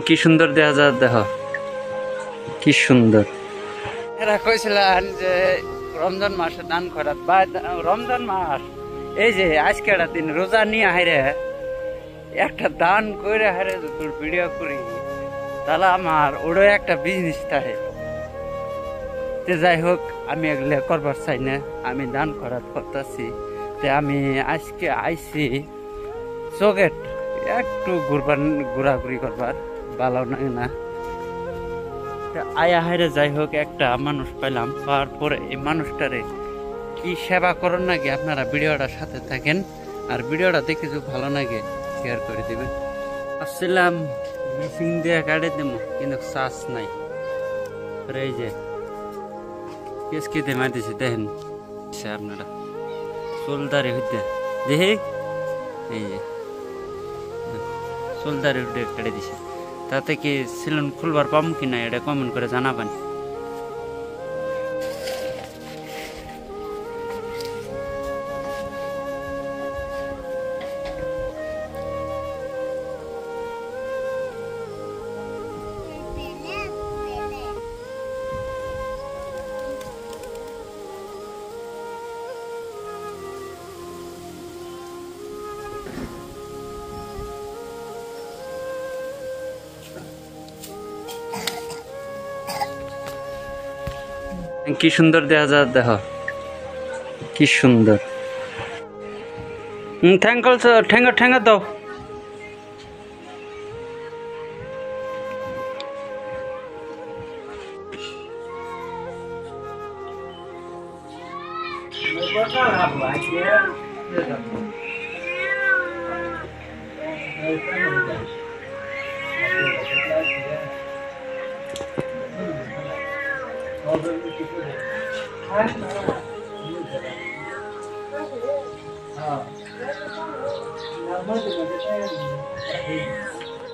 কি সুন্দর দেখা যায়, দেখো কি সুন্দর। এরা কইছিলেন যে রমজান মাসে দান করাত বা রমজান মাস এই যে আজকে একটা দিন রোজা নিয়ে হাইরে একটা দান করে হারে তোর ভিডিও করি তাহলে আমার ওরও একটা বিজনেস থাকে। তে যাই হোক আমি এগুলো করবার চাই না, আমি দান করাত করতেছি। তে আমি আজকে আইছি চোখেট একটু ঘোরাঘুরি করবার, ভালো লাগে না। আয়া হাইরে যাই হোক একটা মানুষ পাইলাম, পাওয়ার পরে এই মানুষটারে কি সেবা করার নাকি আপনারা ভিডিওটার সাথে থাকেন, আর ভিডিওটা দেখে যদি ভালো লাগে শেয়ার করে দিবেন। আসছিলাম মেশিন দিয়ে কাটে দেব কিন্তু চাষ নাই, এই যে কেসকিতে মারতেছি দেখেন আপনারা সোলদারে হইতে দেখি, এই যে সোলদারে উঠে কেটে দিছে। তাতে কি সেলুন খুলবার পাম কিনা এটা কমেন্ট করে জানাবেন। কি সুন্দর দেখা যায়, দেখো কি সুন্দর। ঠেঙ্গা ঠেঙ্গা দাও।